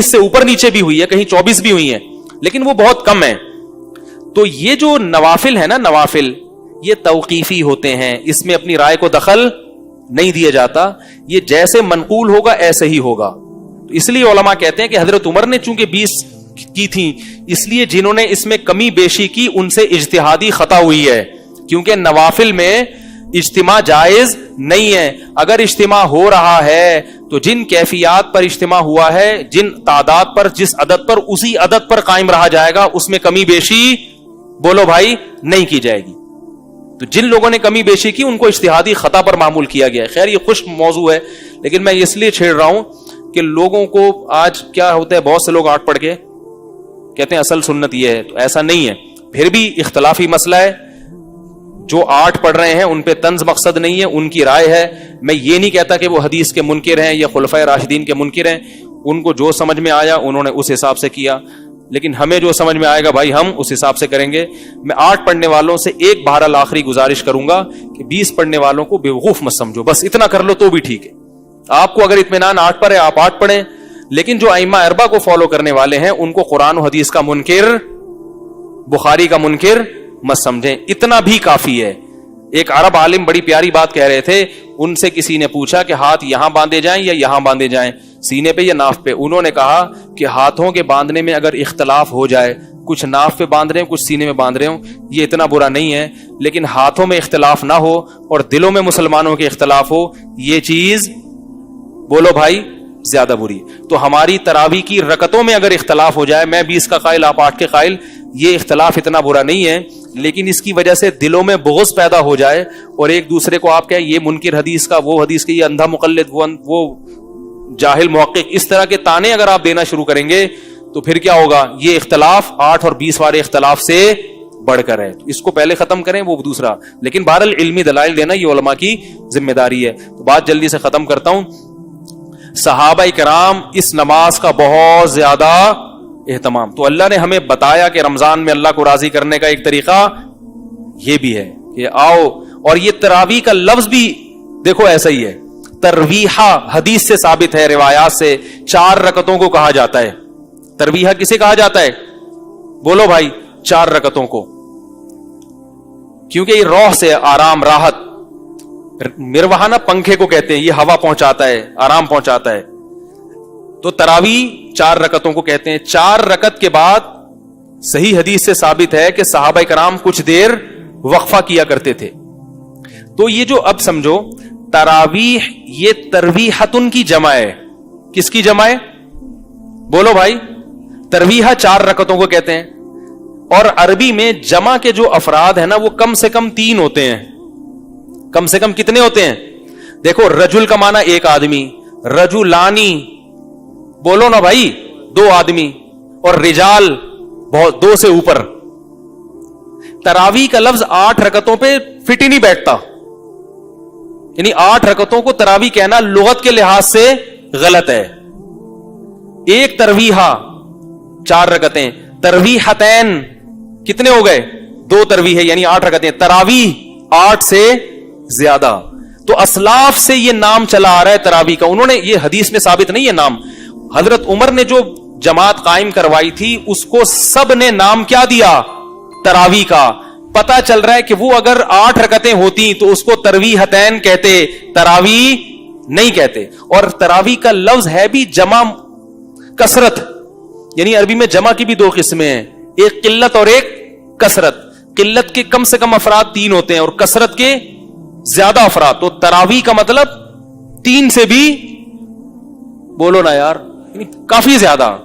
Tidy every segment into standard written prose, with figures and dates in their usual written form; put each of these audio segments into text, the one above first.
اس سے اوپر نیچے بھی ہوئی ہے, کہیں 24 بھی ہوئی ہیں, لیکن وہ بہت کم ہے. تو یہ جو نوافل ہے نا, نوافل یہ توقیفی ہوتے ہیں, اس میں اپنی رائے کو دخل نہیں دیا جاتا, یہ جیسے منقول ہوگا ایسے ہی ہوگا. تو اس لیے علماء کہتے ہیں کہ حضرت عمر نے چونکہ 20 کی تھی, اس لیے جنہوں نے اس میں کمی بیشی کی ان سے اجتہادی خطا ہوئی ہے, کیونکہ نوافل میں اجتماع جائز نہیں ہے. اگر اجتماع ہو رہا ہے تو جن کیفیات پر اجتماع ہوا ہے, جن تعداد پر, جس عدد پر, اسی عدد پر قائم رہا جائے گا, اس میں کمی بیشی بولو بھائی نہیں کی جائے گی. تو جن لوگوں نے کمی بیشی کی ان کو اجتہادی خطا پر معمول کیا گیا ہے. خیر یہ خشک موضوع ہے, لیکن میں اس لیے چھیڑ رہا ہوں کہ لوگوں کو آج کیا ہوتا ہے, بہت سے لوگ آٹھ پڑھ کے کہتے ہیں اصل سنت یہ ہے, تو ایسا نہیں ہے. پھر بھی اختلافی مسئلہ ہے, جو آٹھ پڑھ رہے ہیں ان پہ طنز مقصد نہیں ہے, ان کی رائے ہے. میں یہ نہیں کہتا کہ وہ حدیث کے منکر ہیں یا خلفائے راشدین کے منکر ہیں, ان کو جو سمجھ میں آیا انہوں نے اس حساب سے کیا, لیکن ہمیں جو سمجھ میں آئے گا بھائی ہم اس حساب سے کریں گے. میں 8 پڑھنے والوں سے ایک بہرحال آخری گزارش کروں گا کہ 20 پڑھنے والوں کو بیوقوف مت سمجھو, بس اتنا کر لو تو بھی ٹھیک ہے. آپ کو اگر اطمینان 8 پر ہے آپ 8 پڑھیں, لیکن جو ائمہ اربعہ کو فالو کرنے والے ہیں ان کو قرآن و حدیث کا منکر, بخاری کا منکر مت سمجھیں, اتنا بھی کافی ہے. ایک عرب عالم بڑی پیاری بات کہہ رہے تھے, ان سے کسی نے پوچھا کہ ہاتھ یہاں باندھے جائیں یا یہاں باندھے جائیں, سینے پہ یا ناف پہ. انہوں نے کہا کہ ہاتھوں کے باندھنے میں اگر اختلاف ہو جائے, کچھ ناف پہ باندھ رہے ہوں کچھ سینے میں باندھ رہے ہوں, یہ اتنا برا نہیں ہے, لیکن ہاتھوں میں اختلاف نہ ہو اور دلوں میں مسلمانوں کے اختلاف ہو, یہ چیز بولو بھائی زیادہ بری. تو ہماری تراویح کی رکعتوں میں اگر اختلاف ہو جائے, میں 20 کا قائل آپ 8 کے قائل, یہ اختلاف اتنا برا نہیں ہے, لیکن اس کی وجہ سے دلوں میں بغض پیدا ہو جائے اور ایک دوسرے کو آپ کہیں یہ منکر حدیث کا, وہ حدیث کے, یہ اندھا مقلد, وہ جاہل محقق, اس طرح کے تانے اگر آپ دینا شروع کریں گے تو پھر کیا ہوگا, یہ اختلاف 8 اور 20 والے اختلاف سے بڑھ کر ہے. اس کو پہلے ختم کریں, وہ دوسرا. لیکن بہرحال علمی دلائل دینا یہ علماء کی ذمہ داری ہے. تو بات جلدی سے ختم کرتا ہوں. صحابہ کرام اس نماز کا بہت زیادہ اہتمام, تو اللہ نے ہمیں بتایا کہ رمضان میں اللہ کو راضی کرنے کا ایک طریقہ یہ بھی ہے کہ آؤ, اور یہ تراویح کا لفظ بھی دیکھو ایسا ہی ہے, ترویحہ حدیث سے ثابت ہے, روایات سے 4 رکعتوں کو کہا جاتا ہے. ترویحہ کسے کہا جاتا ہے بولو بھائی, 4 رکعتوں کو, کیونکہ یہ روح سے آرام, راحت. مروحانہ پنکھے کو کہتے ہیں, یہ ہوا پہنچاتا ہے, آرام پہنچاتا ہے. تو تراویح 4 رکعتوں کو کہتے ہیں. 4 رکعت کے بعد صحیح حدیث سے ثابت ہے کہ صحابہ کرام کچھ دیر وقفہ کیا کرتے تھے. تو یہ جو اب سمجھو تراویح یہ ترویحتن کی جمع ہے. کس کی جمع ہے بولو بھائی, ترویحہ 4 رکعتوں کو کہتے ہیں. اور عربی میں جمع کے جو افراد ہیں نا وہ کم سے کم 3 ہوتے ہیں. کم سے کم کتنے ہوتے ہیں, دیکھو رجل کا معنی ایک آدمی, رجلانی بولو نا بھائی 2 آدمی, اور رجال بہت 2 سے اوپر. تراویح کا لفظ 8 رکعتوں پہ فٹ ہی نہیں بیٹھتا, یعنی 8 رکعتوں کو تراویح کہنا لغت کے لحاظ سے غلط ہے. ایک ترویحہ 4 رکعتیں, ترویحتین کتنے ہو گئے 2 ترویح یعنی 8 رکعتیں. تراویح 8 سے زیادہ. تو اسلاف سے یہ نام چلا آ رہا ہے تراویح کا, انہوں نے, یہ حدیث میں ثابت نہیں ہے نام. حضرت عمر نے جو جماعت قائم کروائی تھی اس کو سب نے نام کیا دیا تراویح کا. پتا چل رہا ہے کہ وہ اگر 8 رکعتیں ہوتی تو اس کو ترویحتین کہتے, تراویح نہیں کہتے. اور تراویح کا لفظ ہے بھی جمع کثرت, یعنی عربی میں جمع کی بھی 2 قسمیں ہیں, ایک قلت اور ایک کثرت. قلت کے کم سے کم افراد 3 ہوتے ہیں اور کثرت کے زیادہ افراد. تو تراویح کا مطلب 3 سے بھی بولو نا یار, یعنی کافی زیادہ.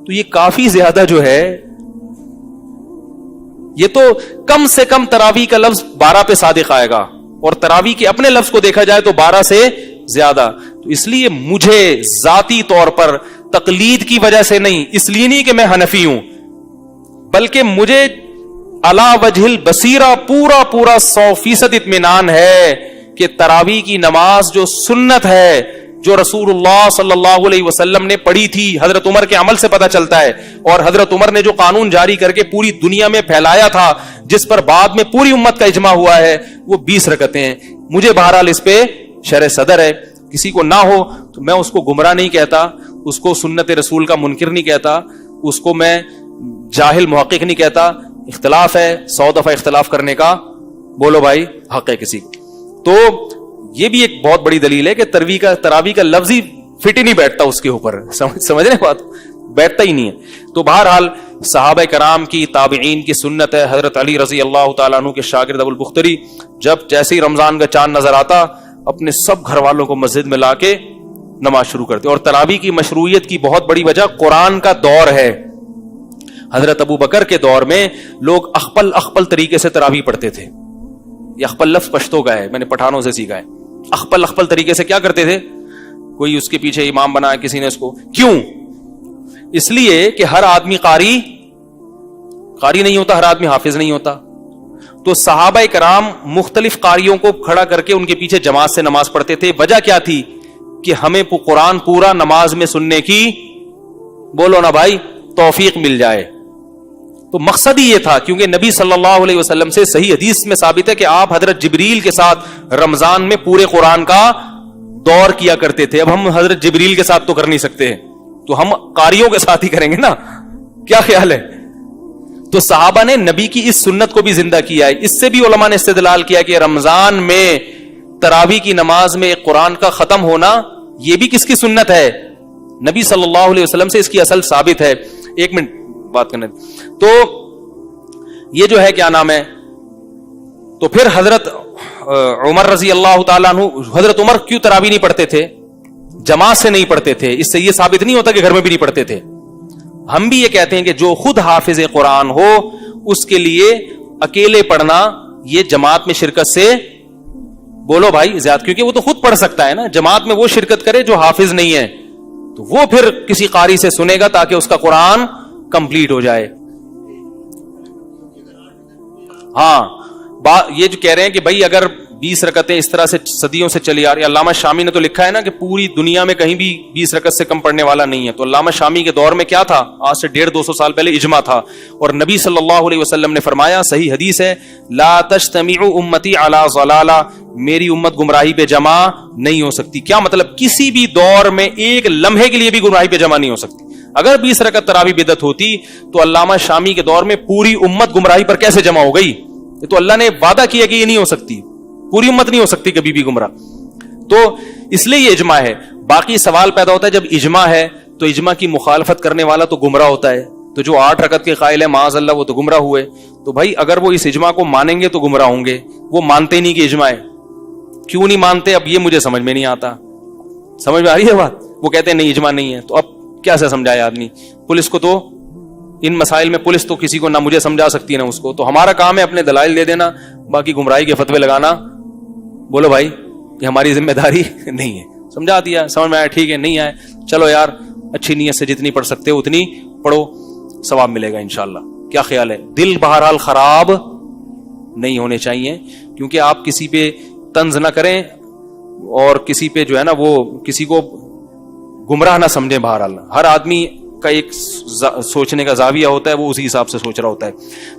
تو یہ کافی زیادہ جو ہے یہ تو کم سے کم تراویح کا لفظ 12 پہ صادق آئے گا, اور تراویح کے اپنے لفظ کو دیکھا جائے تو 12 سے زیادہ. تو اس لیے مجھے ذاتی طور پر تقلید کی وجہ سے نہیں, اس لیے نہیں کہ میں حنفی ہوں, بلکہ مجھے علی وجہ البصیرہ پورا 100% اطمینان ہے کہ تراویح کی نماز جو سنت ہے, جو رسول اللہ صلی اللہ علیہ وسلم نے پڑھی تھی, حضرت عمر کے عمل سے پتہ چلتا ہے, اور حضرت عمر نے جو قانون جاری کر کے پوری دنیا میں پھیلایا تھا جس پر بعد میں پوری امت کا اجماع ہوا ہے, وہ 20 رکعتیں ہیں. مجھے بہرحال اس پہ شرح صدر ہے, کسی کو نہ ہو تو میں اس کو گمراہ نہیں کہتا, اس کو سنت رسول کا منکر نہیں کہتا, اس کو میں جاہل محقق نہیں کہتا. اختلاف ہے, 100 دفعہ اختلاف کرنے کا بولو بھائی حق ہے کسی کو. تو یہ بھی ایک بہت بڑی دلیل ہے کہ تراویح کا لفظ ہی فٹ ہی نہیں بیٹھتا اس کے اوپر. سمجھ رہے بات, بیٹھتا ہی نہیں ہے. تو بہرحال صحابہ کرام کی, تابعین کی سنت ہے. حضرت علی رضی اللہ تعالیٰ عنہ کے شاگرد ابو البختری جب جیسے ہی رمضان کا چاند نظر آتا اپنے سب گھر والوں کو مسجد میں لا کے نماز شروع کرتے. اور تراویح کی مشروعیت کی بہت بڑی وجہ قرآن کا دور ہے. حضرت ابو بکر کے دور میں لوگ اخپل طریقے سے تراویح پڑھتے تھے. یہ اخپل لفظ پشتو کا ہے, میں نے پٹھانوں سے سیکھا ہے. اخپل طریقے سے کیا کرتے تھے, کوئی اس کے پیچھے امام بنایا کسی نے اس کو. کیوں؟ اس لیے کہ ہر آدمی قاری نہیں ہوتا, ہر آدمی حافظ نہیں ہوتا. تو صحابہ کرام مختلف قاریوں کو کھڑا کر کے ان کے پیچھے جماعت سے نماز پڑھتے تھے. وجہ کیا تھی کہ ہمیں قرآن پورا نماز میں سننے کی, بولو نا بھائی, توفیق مل جائے. تو مقصد ہی یہ تھا, کیونکہ نبی صلی اللہ علیہ وسلم سے صحیح حدیث میں ثابت ہے کہ آپ حضرت جبریل کے ساتھ رمضان میں پورے قرآن کا دور کیا کرتے تھے. اب ہم حضرت جبریل کے ساتھ تو کر نہیں سکتے, تو ہم قاریوں کے ساتھ ہی کریں گے نا. کیا خیال ہے؟ تو صحابہ نے نبی کی اس سنت کو بھی زندہ کیا ہے. اس سے بھی علماء نے استدلال کیا کہ رمضان میں تراویح کی نماز میں قرآن کا ختم ہونا یہ بھی کس کی سنت ہے؟ نبی صلی اللہ علیہ وسلم سے اس کی اصل ثابت ہے. ایک منٹ بات کرنے. تو یہ جو ہے کیا نام ہے, تو پھر حضرت عمر رضی اللہ تعالیٰ عنہ, حضرت عمر کیوں تراویح نہیں پڑھتے تھے؟ جماعت سے نہیں پڑھتے تھے. اس سے یہ ثابت نہیں ہوتا کہ گھر میں بھی نہیں پڑھتے تھے. ہم بھی یہ کہتے ہیں کہ جو خود حافظ قرآن ہو اس کے لیے اکیلے پڑھنا یہ جماعت میں شرکت سے, بولو بھائی, زیادہ, کیونکہ وہ تو خود پڑھ سکتا ہے نا. جماعت میں وہ شرکت کرے جو حافظ نہیں ہے, تو وہ پھر کسی قاری سے سنے گا تاکہ اس کا قرآن کمپلیٹ ہو جائے. ہاں, یہ جو کہہ رہے ہیں کہ بھائی اگر 20 رکعتیں اس طرح سے صدیوں سے چلی آ رہی, علامہ شامی نے تو لکھا ہے نا کہ پوری دنیا میں کہیں بھی 20 رکعت سے کم پڑھنے والا نہیں ہے. تو علامہ شامی کے دور میں کیا تھا؟ آج سے 150-200 سال پہلے اجماع تھا. اور نبی صلی اللہ علیہ وسلم نے فرمایا, صحیح حدیث ہے, لا تجتمع امتی علی ضلالہ, میری امت گمراہی پہ جمع نہیں ہو سکتی. کیا مطلب؟ کسی بھی دور میں ایک لمحے کے لیے بھی گمراہی پہ جمع نہیں ہو سکتی. اگر 20 رکعت تراویح بدعت ہوتی تو علامہ شامی کے دور میں پوری امت گمراہی پر کیسے جمع ہو گئی؟ یہ تو اللہ نے وعدہ کیا کہ یہ نہیں ہو سکتی, پوری امت نہیں ہو سکتی کبھی بھی گمراہ. تو اس لیے یہ اجماع ہے. باقی سوال پیدا ہوتا ہے جب اجماع ہے تو اجماع کی مخالفت کرنے والا تو گمراہ ہوتا ہے. تو جو 8 رکعت کے قائل ہے معاذ اللہ وہ تو گمراہ ہوئے. تو بھائی اگر وہ اس اجماع کو مانیں گے تو گمراہ ہوں گے. وہ مانتے نہیں کہ اجماع ہے. کیوں نہیں مانتے اب یہ مجھے سمجھ میں نہیں آتا. سمجھ میں آ رہی ہے بات؟ وہ کہتے ہیں نہیں اجماع نہیں ہے. تو اب کیا سے سمجھائے آدمی؟ پولیس کو تو ان مسائل میں پولیس تو کسی کو نہ مجھے سمجھا سکتی ہے نہ اس کو. تو ہمارا کام ہے اپنے دلائل دے دینا, باقی گمراہی کے فتوے لگانا. بولو بھائی, یہ ہماری ذمہ داری نہیں ہے. سمجھا دیا, سمجھ میں آیا, ٹھیک ہے. نہیں آئے چلو یار, اچھی نیت سے جتنی پڑھ سکتے ہو اتنی پڑھو, ثواب ملے گا انشاءاللہ. کیا خیال ہے؟ دل بہرحال خراب نہیں ہونے چاہیے, کیونکہ آپ کسی پہ طنز نہ کریں اور کسی پہ جو ہے نا وہ کسی کو گمراہ نہ سمجھیں. بہرحال ہر آدمی کا ایک سوچنے کا زاویہ ہوتا ہے, وہ اسی حساب سے سوچ رہا ہوتا ہے.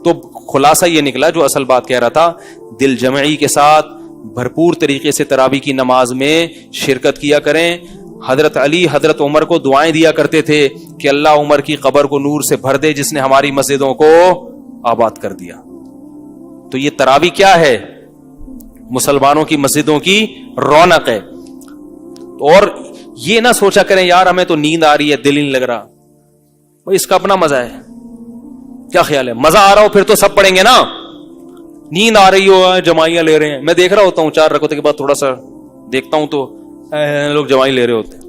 تو خلاصہ یہ نکلا جو اصل بات کہہ رہا تھا, دل جمعی کے ساتھ بھرپور طریقے سے تراویح کی نماز میں شرکت کیا کریں. حضرت علی حضرت عمر کو دعائیں دیا کرتے تھے کہ اللہ عمر کی قبر کو نور سے بھر دے جس نے ہماری مسجدوں کو آباد کر دیا. تو یہ تراویح کیا ہے؟ مسلمانوں کی مسجدوں کی رونق ہے. اور یہ نہ سوچا کریں یار ہمیں تو نیند آ رہی ہے, دل ہی نہیں لگ رہا. بھائی اس کا اپنا مزہ ہے. کیا خیال ہے؟ مزہ آ رہا ہو پھر تو سب پڑھیں گے نا. نیند آ رہی ہو, جماعیاں لے رہے ہیں. میں دیکھ رہا ہوتا ہوں 4 رکعتوں کے بعد تھوڑا سا دیکھتا ہوں تو لوگ جماعی لے رہے ہوتے ہیں.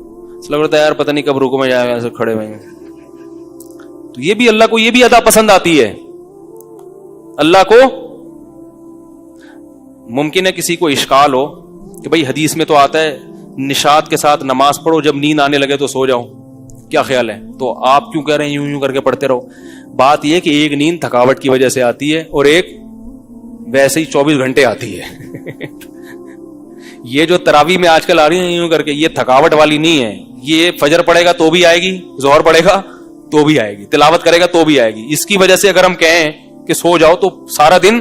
لگ رہا ہے یار پتہ نہیں کب رکوع میں جائے گا, ایسے کھڑے ہوئے. تو یہ بھی اللہ کو یہ بھی ادا پسند آتی ہے. اللہ کو ممکن ہے کسی کو اشکال ہو کہ بھائی حدیث میں تو آتا ہے نشاط کے ساتھ نماز پڑھو, جب نیند آنے لگے تو سو جاؤ. کیا خیال ہے؟ تو آپ کیوں کہہ رہے ہیں یوں کر کے پڑھتے رہو؟ بات یہ کہ ایک نیند تھکاوٹ کی وجہ سے آتی ہے اور ایک ویسے ہی 24 گھنٹے آتی ہے. یہ جو تراویح میں آج کل آ رہی ہیں یوں کر کے, یہ تھکاوٹ والی نہیں ہے. یہ فجر پڑھے گا تو بھی آئے گی, ظہر پڑھے گا تو بھی آئے گی, تلاوت کرے گا تو بھی آئے گی. اس کی وجہ سے اگر ہم کہیں کہ سو جاؤ تو سارا دن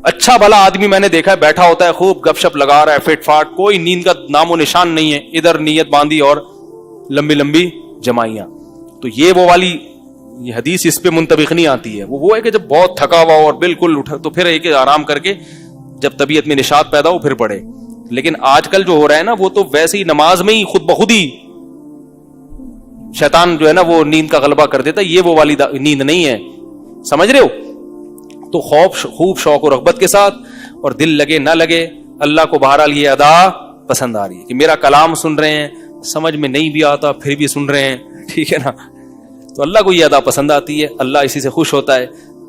اچھا بھلا آدمی میں نے دیکھا ہے بیٹھا ہوتا ہے خوب گپ شپ لگا رہا ہے فٹ فاٹ, کوئی نیند کا نام و نشان نہیں ہے. ادھر نیت باندھی اور لمبی لمبی جمائیاں. تو یہ وہ والی یہ حدیث اس پہ منطبق نہیں آتی ہے. وہ ہے کہ جب بہت تھکا ہوا اور بالکل اٹھا تو پھر ایک آرام کر کے جب طبیعت میں نشاط پیدا ہو پھر پڑھے. لیکن آج کل جو ہو رہا ہے نا وہ تو ویسے ہی نماز میں ہی خود بخود ہی شیطان جو ہے نا وہ نیند کا غلبہ کر دیتا ہے. یہ وہ والی نیند نہیں ہے, سمجھ رہے ہو؟ تو خوب شوق و رغبت کے ساتھ اور دل لگے نہ لگے, اللہ کو بہرحال یہ ادا پسند آ رہی ہے کہ میرا کلام سن رہے ہیں, سمجھ میں نہیں بھی آتا پھر بھی سن رہے ہیں, ٹھیک ہے نا, تو اللہ کو یہ ادا پسند آتی ہے, اللہ اسی سے خوش ہوتا ہے.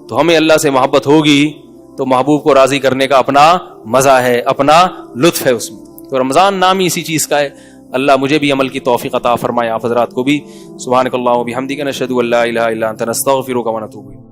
تو ہمیں اللہ سے محبت ہوگی تو محبوب کو راضی کرنے کا اپنا مزہ ہے, اپنا لطف ہے اس میں. تو رمضان نام ہی اسی چیز کا ہے. اللہ مجھے بھی عمل کی توفیق عطا فرمائے, آپ حضرات کو بھی. سبحانک اللہم و بحمدک نشہد ان لا الہ الا انت نستغفرک و نتوب الیک.